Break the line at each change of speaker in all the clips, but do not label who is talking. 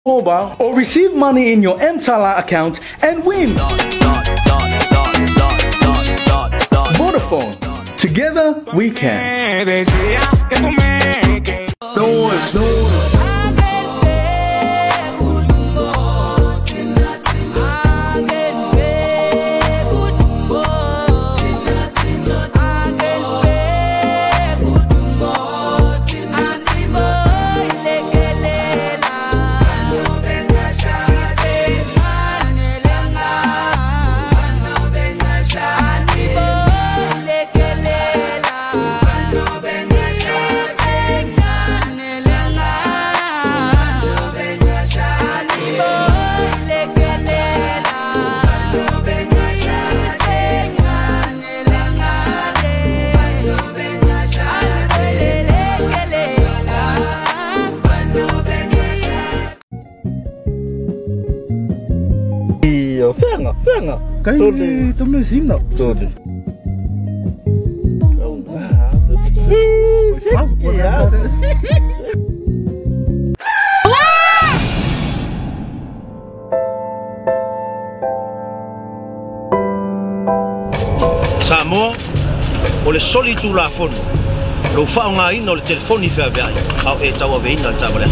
mobile or receive money in your M-Tala account and win. Vodafone. Together we can.
Fenga. Kan je het me zien nou? Sorry.
Samoa, ole solitu la fonu. Lo fa nga ino le telefoni fa bea. Au e tawa ve ina tawa le.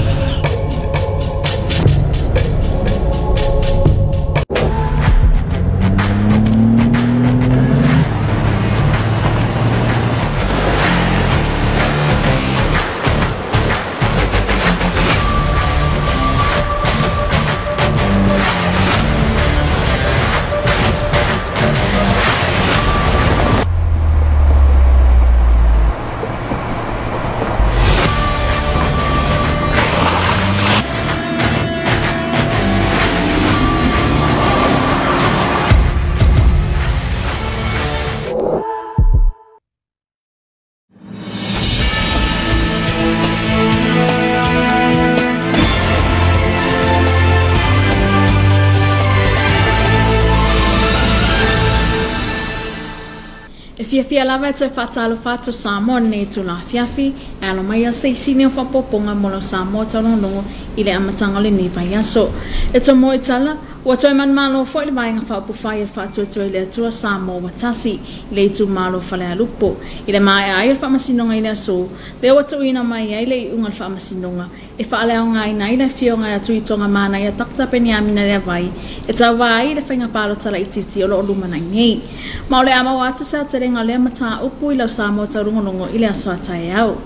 Fia lava te fatalo fato Samoa ne tu la fiafi alo mai se sine fa poponga molo Samoa tano no ile amatanga le ni vai aso eto mo itala wato man malo fo ile vai nga fa pu fai fato to ile tu Samoa watasi ile tu malo fa le lupo ile mai ai fa masinonga ile aso le wato ina mai ile ungal fa masinonga e fa le nga ina ile fionga tu itonga mana ya takta pe ni amina le vai eta vai le fa nga palo tala ititi o lo lumana ngei maule ama watu sa terenga le mata upu ila Samoa tarungonongo ile aso tai au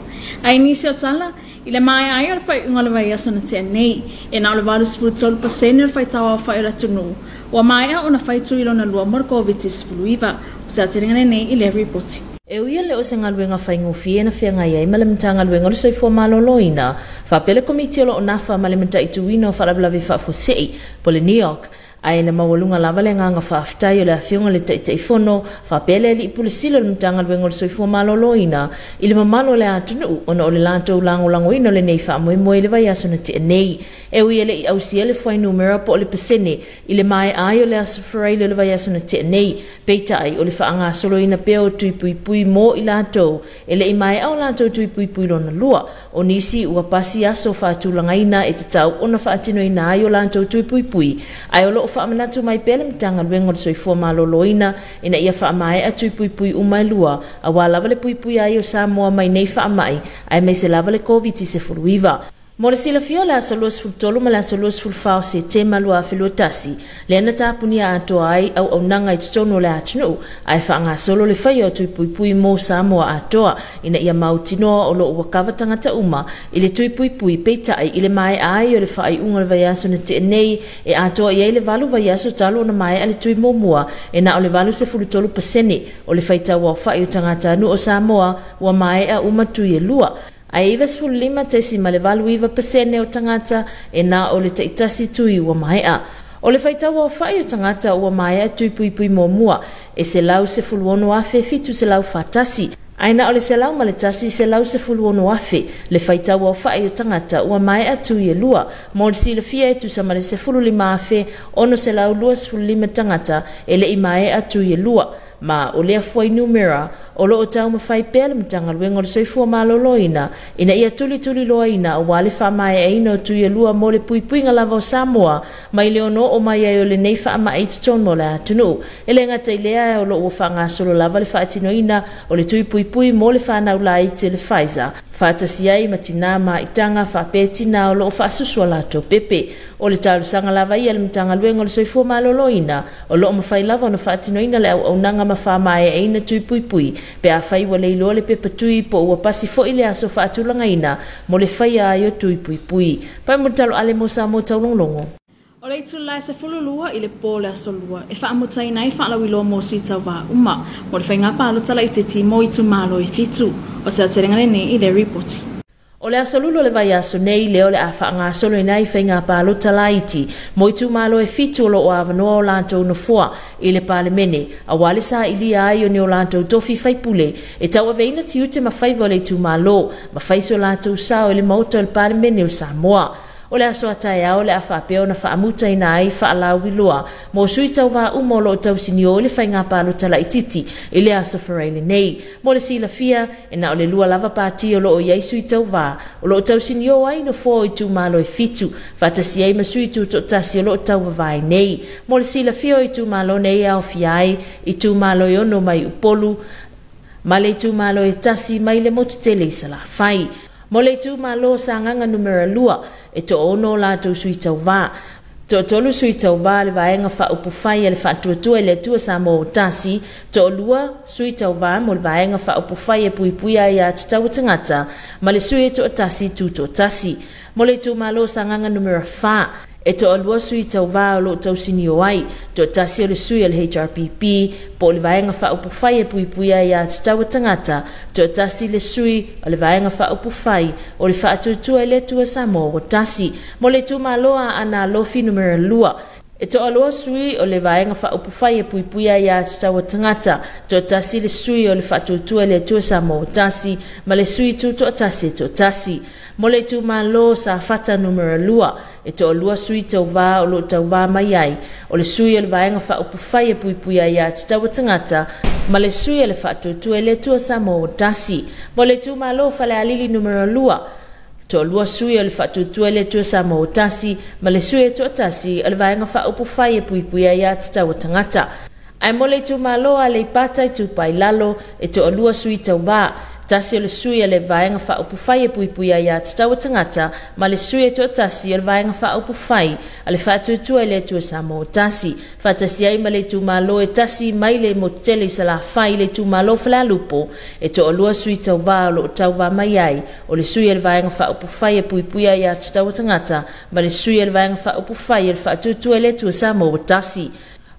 ai nisi o tala ile mai ai al fai ngala vai aso na te nei e na le valus fruitol pasene fai tawa fai la tunu wa mai a ona fai tu ilo na lua morcovitis fluiva sa terenga nei ile report
e uia le o se ngaluenga fai ngofie na fia ngai ai malemta ngaluenga lo soi fo maloloina fa pele komiti lo nafa malemta ituino fa lablavi fa fo sei pole New York ai na mawalunga lava le nganga fa aftai le afionga le te fono fa pele li pulisilo mtanga le ngol soi fo maloloina ile mamalo le atunu ona ole lanto lango ino le nei fa mo ile vai aso na te nei e uia le au siele foi numero po le pesene ile mai ai ole aso frei le vai aso na te nei peita ai ole fa anga solo ina peo tuipui mo ilato ele i mai au lanto tuipui lona lua onisi ua pasi aso fa tulangaina e tau ona fa atino ina ai o lanto tuipui ai o fa manatu mai pele mtanga luengo soi fo maloloina ina ia fa mai atu pui umai lua awala vale pui ai o Samoa mai nei fa mai ai mai se lava le covid se fuluiva Mora sila fiola solos ful tolu mala solos ful fao se te malua filotasi le na tapunia ato ai au nanga itsono le atnu ai fa nga solo le faio tu pui mo Samoa atoa ina ia mautino o lo wakava tangata uma ile tu pui peita ai ile mai ai o le fai unga le vayaso na te nei e atoa ia ile valu vayaso talo na mai ale tu momua e na o le valu se ful tolu pasene o le faita wa fai tangata nu o Samoa wa mai a uma tu ye lua ai ivas ful lima tesi malevalu iva pasene o tangata e na o le taitasi tui wa mai a o le faita wa fai o tangata wa mai a tui pui momua e se lau se ful wono afe fitu se lau fatasi aina o le se lau maletasi se lau se ful wono afe le faita wa fai o tangata wa mai a tui e lua mo si le fia e tu sa male se ful lima afe ono se lau lua se ful lima tangata e le i mai a tui e lua ma o lea fuai numera o lo o tau mawhai pēr le matanga luenga o le soifua maloloina ina ia tuli loina o wale whamai eina o tuia lua mo le puipuinga lava o Samoa mai leono o mai ai o le nei whaama e tuton mo le atunu. Ele ngata ilea o lo o whanga solo lava le whaatinoina o le tui puipui mo le whanau la ite le Pfizer. Whaatasi ai matina ma itanga whapetina o lo o whaasusua lato pepe. O le talusanga lava ia le matanga luenga o le soifua maloloina o lo o mawhai lava o na whaatinoina le au nanga ma whaama e eina tui puipui pe a whai wa leilo le pepe tui po ua pasi fo ile aso whaatulanga ina mo le whai a yo tui puipui. Pai mutalo ale mo Samoa taulonglongo.
O le itu lai se fululua i le pōle asolua. E whaamutai nei whaalawilo mo sui tau wā uma. Mo le whainga pālo tala i te timo i tu malo i fitu. O se aterengane nei i le ripoti.
O le asolulo le vai aso nei leo le a whaanga solo i nei whainga pālo tala iti. Mo i tu malo e fitu o lo o avanoa o lantou no fua i le pāle mene. A wale sa ili ai o ni o lantou tofi whaipule. E tau aveina ti ute ma whaiva le tu malo. Ma whaiso lantou sao i le mauta o le pāle mene o Samoa. O le aso atai au le a whapeo na whaamuta ina ai whaalau wiloa. Mo sui tau wā umolo o tau sinio le whainga pālo tala i titi i le aso whareile nei. Mo le sila fia e na o le lua lava pāti o lo o iei sui tau wā. O lo o tau sinio ai no fō i tu malo e fitu. Whatasi ai ma sui tu to tasi o lo o tau wawai nei. Mo le sila fia o i tu malo nei au fiai i tu malo i ono mai upolu. Ma le tu malo e tasi mai le motu tele i sala whai. Mo le tu malo sa nganga numera lua e to ono la tu sui tau wā. To tolu sui tau wā le vaenga wha upu whai e le whatuatua e le tua Samoa o tasi. To lua sui tau wā mo le vaenga wha upu whai e puipuia i a titau tangata. Ma le sui e to tasi tu to tasi. Mo le tu malo sa nganga numera wha. E to alua sui tau wā o lo tau sinio ai. To tasi o le sui o le HRPP. Po le vaenga wha upu whai e puipuia i a titau tangata. To tasi le sui o le vaenga wha upu whai. O le wha atutua e le tua Samoa o tasi. Mo le tu maloa ana lofi numera lua. E to alua sui o le vaenga wha upu whai e puipuia i a titau tangata. To tasi le sui o le wha atutua e le tua Samoa o tasi. Ma le sui tu to tasi to tasi. Mo le tu malo sa fata numera lua. E to lua sui tau wā o lo tau wā mai ai. O le sui o le vaenga wha upu whai e puipuia i a titau tangata. Ma le sui o le wha atutua e le tua Samoa o tasi. Mo le tu malo whale alili numera lua. To lua sui o le whatutua le tua Samoa o tasi. Ma le sui e to tasi o le vaenga wha upu whai e puipuia i a titau tangata. Ai mo le tu malo a le pata i tu pai lalo e to lua sui tau wā. Tasi o le sui e le vaenga wha upu whai e puipuia i a titau tangata. Ma le sui e to tasi o le vaenga wha upu whai a le whatutua le tua Samoa o tasi. Whatasi ai ma le tu malo e tasi mai le motele i sala whai le tu malo whala lupo. E to o lua sui tau wā o lo tau wā mai ai. O le sui e le vaenga wha upu whai e puipuia i a titau tangata. Ma le sui e le vaenga wha upu whai e le whatutua le tua Samoa o tasi.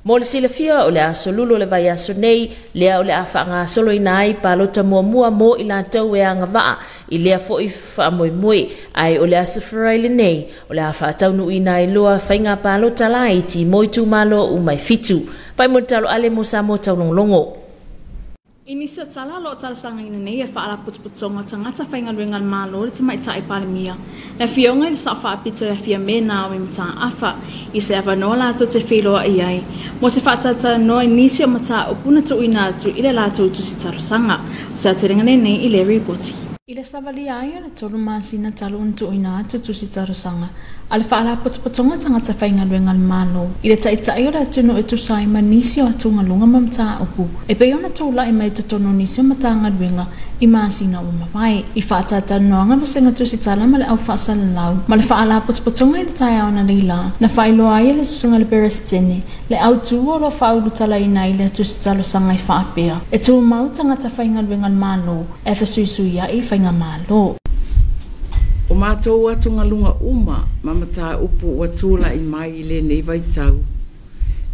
Mo le sila fia o le aso lulo le vai aso nei, lea o le a whaanga solo ina ai palota mua mo i la tau e anga waa, i lea fo i wha moe, ai o le aso wharaile nei, o le a whaatau nu ina i loa whainga palota la iti mo i tu malo u mai fitu, pai mo talo ale mo sa mo tau longlongo.
Inisa tala lo tala sanga ina nei e whaala putuputonga tangata whainga luenga malo le te maita i palemia. Na fionga i sa wha apito e fia me na o mta afa i se ava no lato te whiloa i ai. Mo se whaatata no i nisi o mata o puna tu ina atu i le lato tu si taro sanga. Sa te ringane nei i le ripoti. I le savali ai o le tolu masina talo untu ina atu tu si taro sanga. Al whaala putuputonga tangata whainga luenga malo. I le taitai o le atunu e tu sai ma nisi o atunga lunga mamta upu. E pe ona tōla i mai tono nisi o matanga luenga i masina o mawai. I whaatata noanga vasenga tu si tala ma le au whaasala lau. Ma le whaala putuputonga i le tai au na leila. Na whailo ai le sunga le perestene. Le au tuo lo whaulu tala i nai le tu si talo sanga i whaapea. E tu mau tangata whainga luenga malo. E whasuisuia i whainga malo.
O mātou atu ngalunga uma, mamata upu watula i mai i le nei vaitau.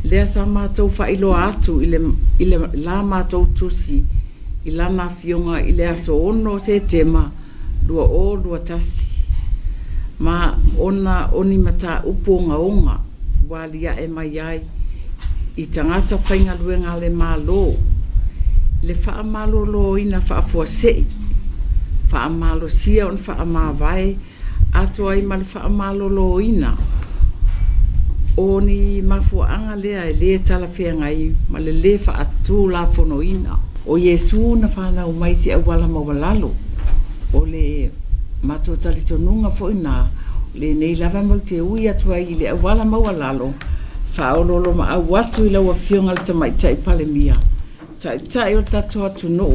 Lea sa mātou whailo atu i le la mātou tusi, i lana fionga i le aso ono se tema, lua o lua tasi. Ma ona oni mata upu onga, walia e mai ai, i tangata whainga luenga le malo. Le wha malo lo ina wha fuasei. Wha malo sia on wha mawai ato ai ma le wha malo lo ina o ni mafuanga lea le tala fia ngai ma le fa atu la fonoina o Yesu na fana o mai si awala mawalalo o le mato tali tonunga fo ina le nei lava mo te ui atu ai le awala mawalalo fa ololo ma awatu ila wa fionga le tamai tai palemia tai o tatu atu no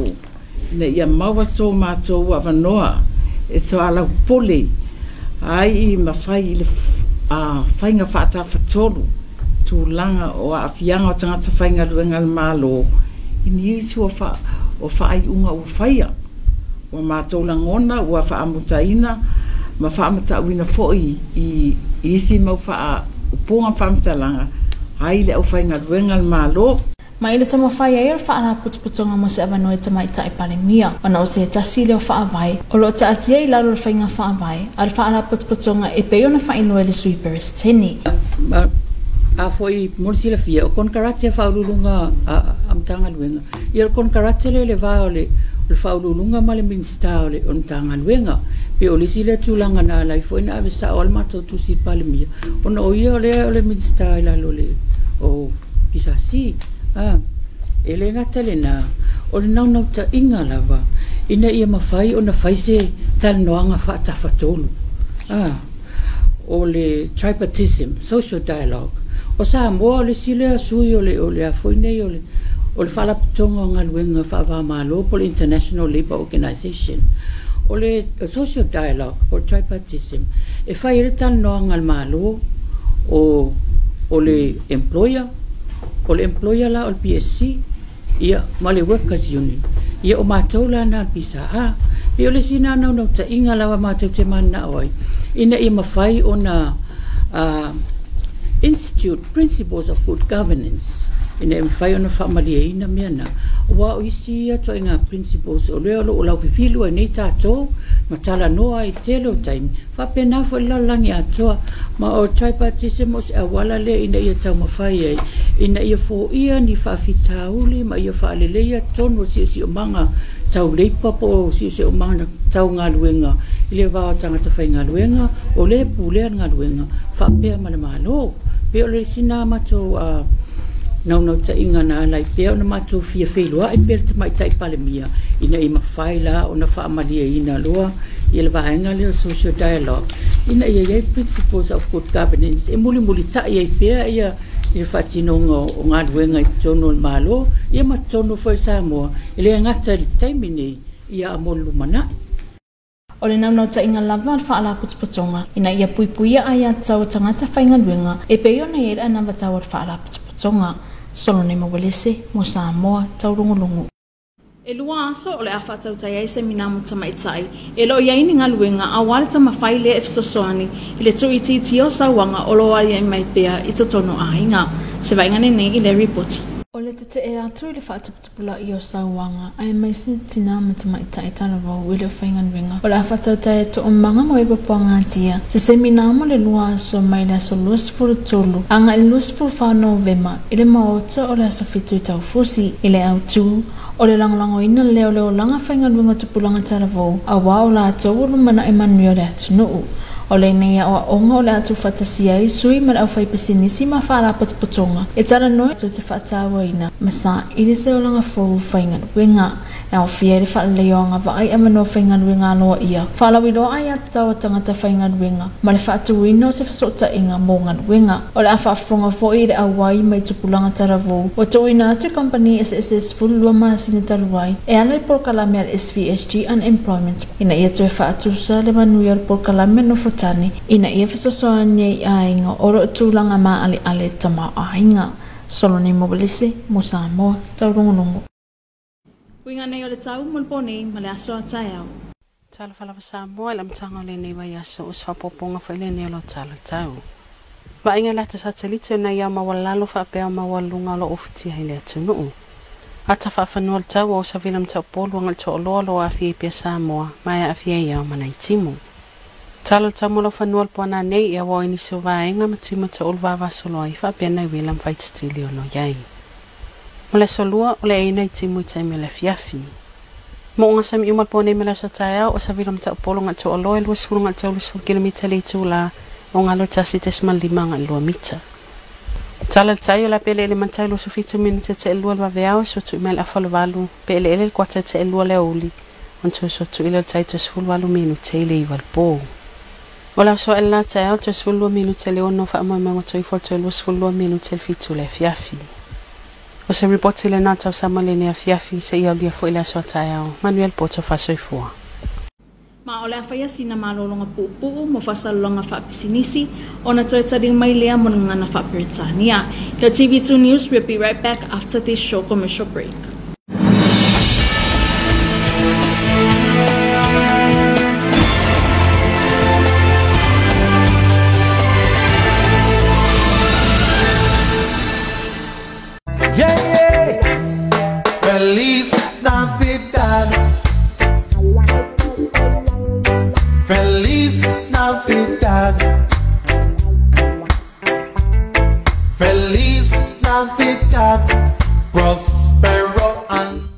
ne ia mawa so mato wa vanoa e so ala pole ai mafai le fainga fata fatolu tu langa o afianga o tangata fainga luenga malo ini isi o fa ai unga o faia o matou langona o fa amutaina ma fa amutawina foi i isi mau fa upunga fa amtalanga ai le o fainga luenga malo
ma ile tama fai air fa ala putputonga mo se avano e tama itai palemia ona o se tasile o fa avai o lo ta atia i lalo fainga fa avai al fa ala putputonga e pe ona fa ino ele sweepers teni
a foi morsila fia o kon karate fa ulunga am tanga luenga i kon karate le va ole le fa ulunga male minsta ole on tanga luenga pe o lisile tulanga na lai foi na avisa ol mato tu si palemia ona o ia ole minsta la lole o pisasi ele ngata le na o le nau ta inga lava ina ia mawhai o na whaise tal noanga whaata whatolu o le tripartism, social dialogue o Samoa o le sile a sui o le a foinei o le whalaputonga o ngā luenga whaava malo po le International Labour Organization o le social dialogue o tripartism e whai re tal noanga malo o le employer la o le PSC ia ma le workers union ia o mātou la na pisa ia o le sina nau ta inga lawa mātou te mana oi ina ia mawhai o na Institute Principles of Good Governance ina ia mawhai o na whamalia ina mea na wa o isi ia to inga principles o leo o lau pipilu ai nei tātou ma tala noa i telo taimi whapena fo lalangi atoa ma o tripartism o se awala le ina ia tau mawhai ai ina ia fo ia ni whawhitauli ma ia whaalele ia tono si o manga tau leipa po si o manga tau ngā luenga i le wā tangata whai ngā luenga o le pulea ngā luenga whapea mana malo pe o le sina mato nau ta inga na lai pea ona matou fia whelua e pere ta mai tai palemia ina i mawhai la ona whaamalia ina loa i le vaenga leo social dialogue ina ia iei principles of good governance e muli ta iei pea ia i whatinonga o ngā luenga i tono malo ia matono foi Samoa i le ngata taimine ia amolu manai
o le nau ta inga lava al whaala putputonga ina ia puipuia ai atau tangata whainga luenga e pe ona i ana watau al whaala putputonga solo ne mawalese mo Samoa taulogologo e lua aso o le awhatau tai ai se minamo tamaitai e lo ia ini ngaluenga a wale ta mawhai le efsosoani i le tui titi o sauanga o lo ai mai pea i totono a inga se vaingane nei i le ripoti o le te e atu i le whaatuputupula i o sauanga ai mai se tina matamaitai tarawau i le whainganuenga o le awhatau tai to o manga mo e papuanga tia se minamo le lua aso mai le aso luasfuru tolu anga i luasfuru wha Novema i le maota o le aso fitu i tau fusi i le autu o le langolango ina leo langa whainganuenga tupulanga tarawau a wao la atau lumana e manui o le atunuu o le neia o onga o le atu whatasia i sui ma le au whaipasinisi ma whaala patuputonga e tara noi tu te whaatawa ina masa i le se o langa fau whainganuenga e au fia le whaaleonga wa ai amano whainganuenga loa ia whaalawilo ai atawa tangata whainganuenga ma le whaatuino se whasota inga mō nganuenga o le awhaafonga fo i le awai mai tupulanga tarawau o tuina atu company SSS fulua maa sinitaluai e ala i porkalame al SVSG Unemployment ina ia tu e whaatusa le manui al porkalame no tani ina ia fesosoani ai ainga oro tulanga ma ale tama ainga solo ni mobilise mo Samoa taulogologo winga nei o le tau molponi ma le aso ataiao
tala fala Samoa lam tanga le nei vai aso os fapoponga fale nei lo tau va inga la satellite na ia mawalalo fa pe mawalunga lo ofiti hele tunu ata fa fanol tau o sa vilam tau polo ngal to lo afi pe Samoa mai afi ia manai timu talo tamolo fanual pona nei ia wo ini so vaenga matimo to olva vasolo i fa pena wilam fight stilio no yai mole solua ole ina timu tame la fiafi mo nga sam imal pone mela sa taya o sa vilam ta polo nga to loyal was fulunga to lus kilometer le tula o nga lo tasites man 5 mita Tala tayo la pele le mantai lo sofitu minute te elua la veao so tu mel afalo valu pele ele kwa te elua le oli onto so tu ile tai te sful valu minute le ival po. Ola so ella tai alto sful minute le ono fa mo mo to ifo to lo sful minute fitu le fiafi. O se report le na tau samale ne fiafi se ia lia fo ile so tai au Manuel Poto fa so ifo.
Ma ole afaya sina malolonga pupu mo fasalonga fa pisinisi ona toeta ding mai lea mo ngana fa Britania. The TV2 News will be right back after this short commercial break.
Feliz Navidad. Feliz Navidad. Feliz Navidad. Prospero and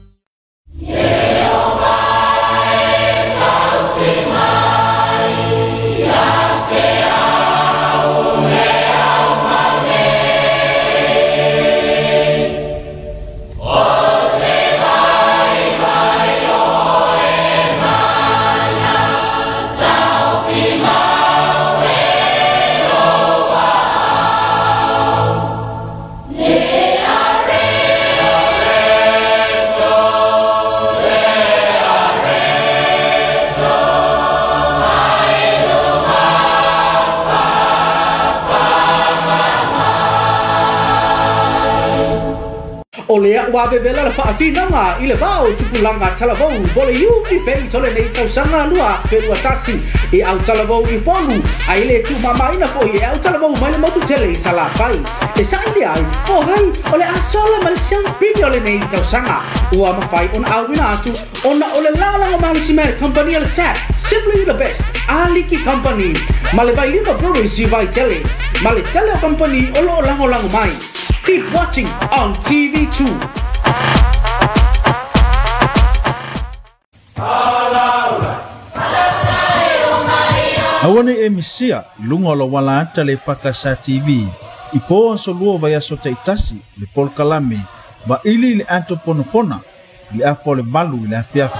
o le wa bevela la fa fina nga ile bao tupulanga talavou bole yuki fe tole nei tau sanga lua fe lua tasi e au talavou I polu ai le tu mama ina fo e au talavou mai le motu tele sala pai e sa ile ai o hai o le asola mal sian video le nei tau sanga o ama fai on awina atu ona o le lala nga Missionary Company le set simply the best aliki company male vai lima brewery si vai tele male tele company o lo lango lango mai. Keep watching on TV2.
Awane e misia lunga lo wala ata le EFKS TV. Ipo an solua vai aso teitasi le polkalame ba ili le anto ponopona le afo le balu le afiafi.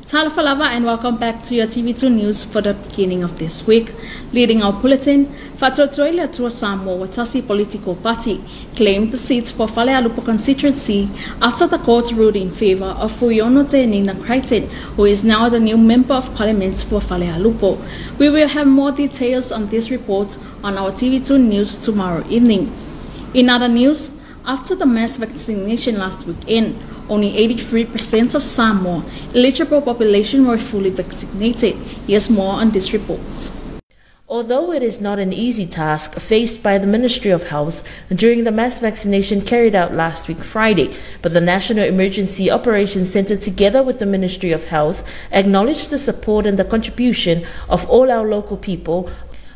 Talafalava and welcome back to your TV2 News for the beginning of this week. Leading our bulletin, Fatotoile to Samoa Watasi political party claimed the seats for Falealupo constituency after the court ruled in favor of Fuyonote Nina Crichton, who is now the new member of parliament for Falealupo. We will have more details on this report on our TV2 News tomorrow evening. In other news, after the mass vaccination last weekend, only 83% of Samoa eligible population were fully vaccinated. Here's more on this report.
Although it is not an easy task faced by the Ministry of Health during the mass vaccination carried out last week Friday, but the National Emergency Operations Center together with the Ministry of Health acknowledged the support and the contribution of all our local people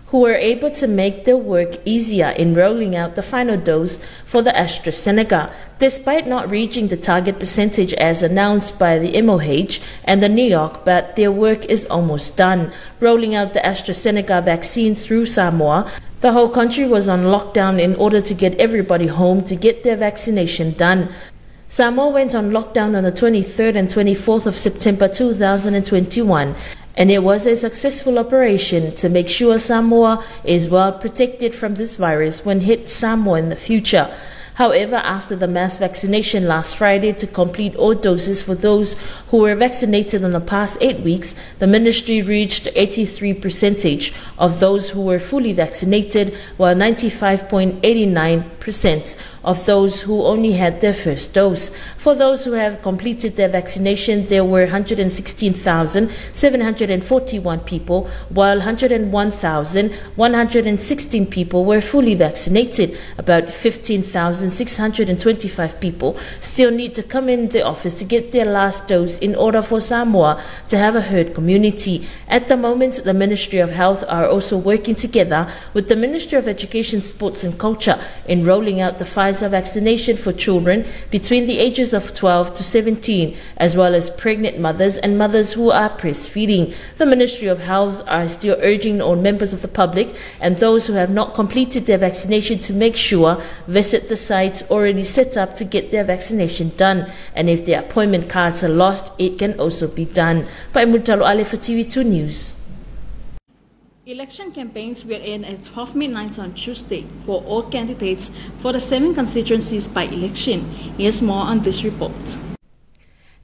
who were able to make their work easier in rolling out the final dose for the AstraZeneca, despite not reaching the target percentage as announced by the MOH and the New York, but their work is almost done. Rolling out the AstraZeneca vaccine through Samoa, the whole country was on lockdown in order to get everybody home to get their vaccination done. Samoa went on lockdown on the 23rd and 24th of September 2021. And it was a successful operation to make sure Samoa is well protected from this virus when hit Samoa in the future. However, after the mass vaccination last Friday to complete all doses for those who were vaccinated in the past 8 weeks, the ministry reached 83% of those who were fully vaccinated, while 95.89% of those who only had their first dose. For those who have completed their vaccination, there were 116,741 people, while 101,116 people were fully vaccinated. About 15,625 people still need to come in the office to get their last dose in order for Samoa to have a herd community. At the moment, the Ministry of Health are also working together with the Ministry of Education, Sports and Culture in rolling out the Pfizer vaccination for children between the ages of 12 to 17, as well as pregnant mothers and mothers who are breastfeeding. The Ministry of Health are still urging all members of the public and those who have not completed their vaccination to make sure visit the sites already set up to get their vaccination done. And if their appointment cards are lost, it can also be done. By Mutalo Ale for TV2 News.
Election campaigns will end at 12 midnight on Tuesday for all candidates for the 7 constituencies by election. Here's more on this report.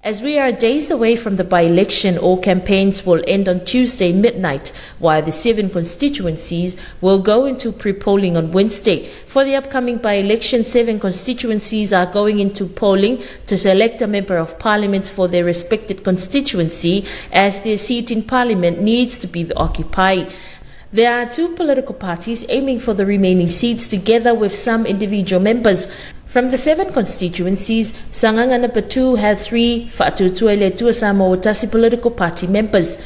As we are days away from the by-election, all campaigns will end on Tuesday midnight, while the 7 constituencies will go into pre-polling on Wednesday. For the upcoming by-election, 7 constituencies are going into polling to select a member of parliament for their respected constituency, as their seat in parliament needs to be occupied. There are 2 political parties aiming for the remaining seats together with some individual members. From the 7 constituencies, Sanganga number 2 had 3 2 Samoa political party members,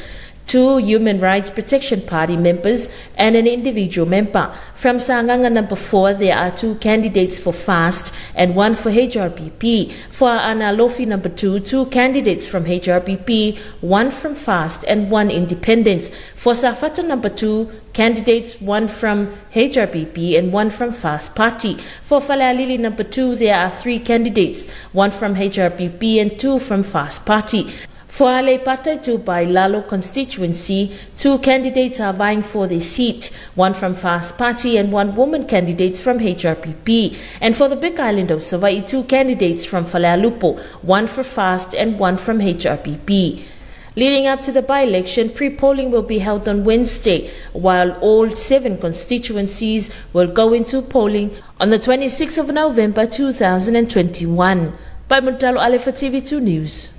2 Human Rights Protection Party members, and an individual member. From Sanganga number 4, there are 2 candidates for FAST and 1 for HRBP. For Analofi number 2, 2 candidates from HRBP, 1 from FAST and 1 independent. For Safato number 2, candidates 1 from HRBP and 1 from FAST Party. For Falalili number 2, there are 3 candidates, 1 from HRBP and 2 from FAST Party. For Ale Pataitu by Lalo constituency, 2 candidates are vying for their seat, 1 from FAST Party and 1 woman candidate from HRPP. And for the Big Island of Savai, 2 candidates from Falalupo, 1 for FAST and 1 from HRPP. Leading up to the by-election, pre-polling will be held on Wednesday, while all 7 constituencies will go into polling on the 26th of November 2021. By Muntalo Ale for TV2 News.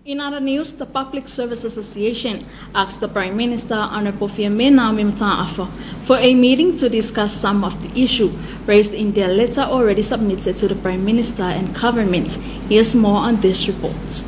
In other news, the Public Service Association asked the Prime Minister, Honorable Fiamena for a meeting to discuss some of the issues raised in their letter already submitted to the Prime Minister and government. Here's more on this report.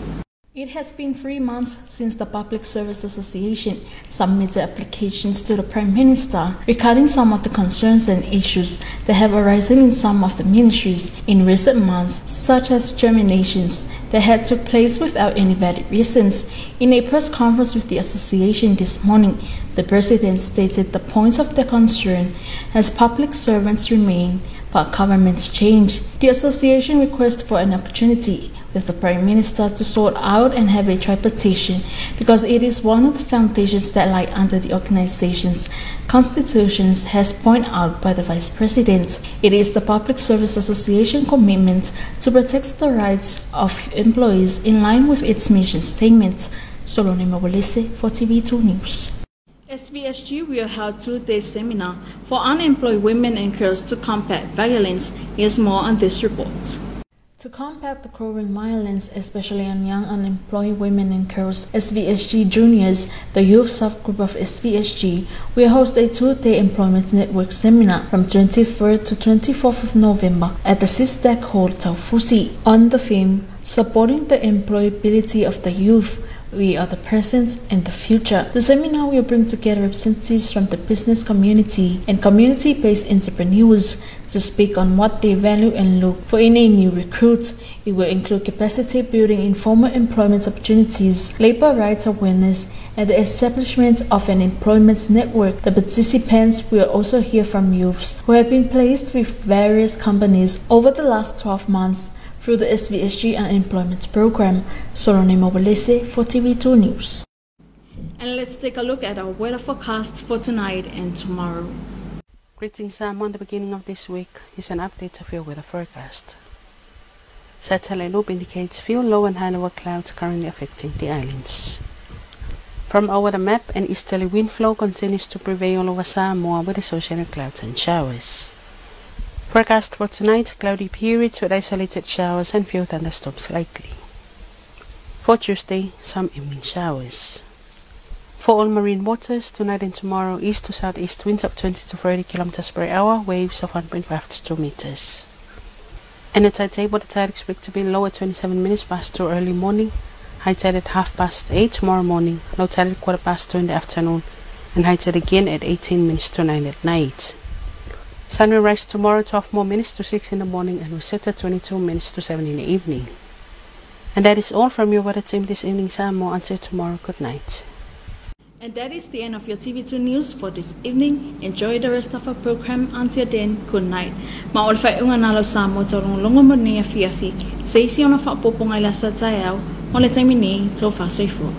It has been 3 months since the Public Service Association submitted applications to the Prime Minister regarding some of the concerns and issues that have arisen in some of the ministries in recent months, such as terminations that had took place without any valid reasons. In a press conference with the association this morning, the President stated the points of their concern as public servants remain but governments change. The association requests for an opportunity with the Prime Minister to sort out and have a tripartition because it is one of the foundations that lie under the organization's constitutions, as pointed out by the Vice President. It is the Public Service Association commitment to protect the rights of employees in line with its mission statement. Solone Mawalese for TV2 News. SVSG will hold 2-day seminar for unemployed women and girls to combat violence. Here's more on this report. To combat the growing violence, especially on young unemployed women and girls, SVSG Juniors, the youth subgroup of SVSG, will host a 2-day employment network seminar from 23rd to 24th of November at the SISDEC Hall, Taufusi, on the theme, Supporting the Employability of the Youth. We are the present and the future. The seminar will bring together representatives from the business community and community-based entrepreneurs to speak on what they value and look for in a new recruit. It will include capacity building in formal employment opportunities, labor rights awareness, and the establishment of an employment network. The participants will also hear from youths who have been placed with various companies over the last 12 months through the SVSG Unemployment Program. Solone Mobilese for TV2 News. And let's take a look at our weather forecast for tonight and tomorrow.
Greetings, Sam. On the beginning of this week is an update of your weather forecast. Satellite loop indicates few low and high level clouds currently affecting the islands. From our weather map, an easterly wind flow continues to prevail over Samoa with associated clouds and showers. Forecast for tonight, cloudy periods with isolated showers and few thunderstorms likely. For Tuesday, some evening showers. For all marine waters, tonight and tomorrow, east to southeast winds of 20 to 30 km per hour, waves of 1.5 to 2 meters. And the tide table, the tide expected to be low at 27 minutes past 2 early morning, high tide at 8:30 tomorrow morning, low tide at 2:15 in the afternoon, and high tide again at 18 minutes to 9 at night. Sun will rise tomorrow 12 more minutes to 6 in the morning and will set at 22 minutes to 7 in the evening. And that is all from your weather team this evening, Samoa. Until tomorrow, good night.
And that is the end of your TV2 news for this evening. Enjoy the rest of our program. Until then, good night. Maolfai unga nalo Samoa Taulogologo mo ne afiafi. Seisi ona fa poponga ila sa taiao. Ole taimi nei tau fa soifo.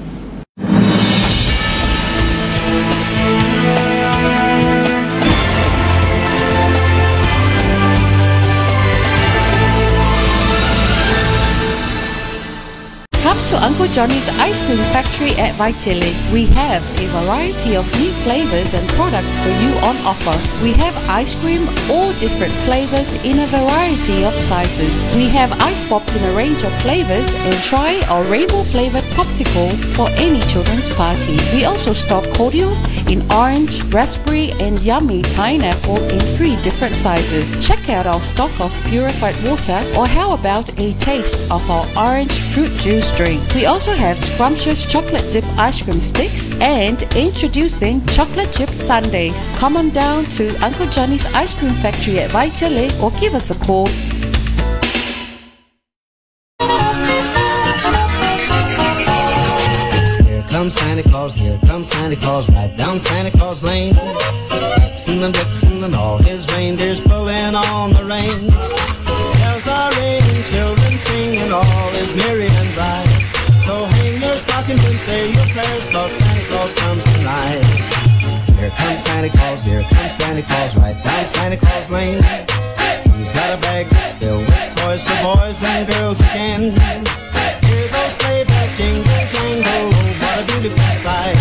Come to Uncle Johnny's Ice Cream Factory at Vaitele. We have a variety of new flavors and products for you on offer. We have ice cream, all different flavors in a variety of sizes. We have ice pops in a range of flavors and try our rainbow flavored popsicles for any children's party. We also stock cordials in orange, raspberry and yummy pineapple in 3 different sizes. Check out our stock of purified water, or how about a taste of our orange fruit juice drink. We also have scrumptious chocolate dip ice cream sticks and introducing chocolate chip sundaes. Come on down to Uncle Johnny's Ice Cream Factory at Vaitele or give us a call.
Here comes Santa Claus, right down Santa Claus Lane. Vixen and all his reindeers pulling on the reins. Bells are ringing, children singing, all is merry and bright. So hang your stockings and say your prayers, 'cause Santa Claus comes tonight. Here comes Santa Claus, right down Santa Claus Lane. He's got a bag that's filled with toys for boys and girls again. Hear those sleigh bells jingle, jangle, oh, what a beautiful sight.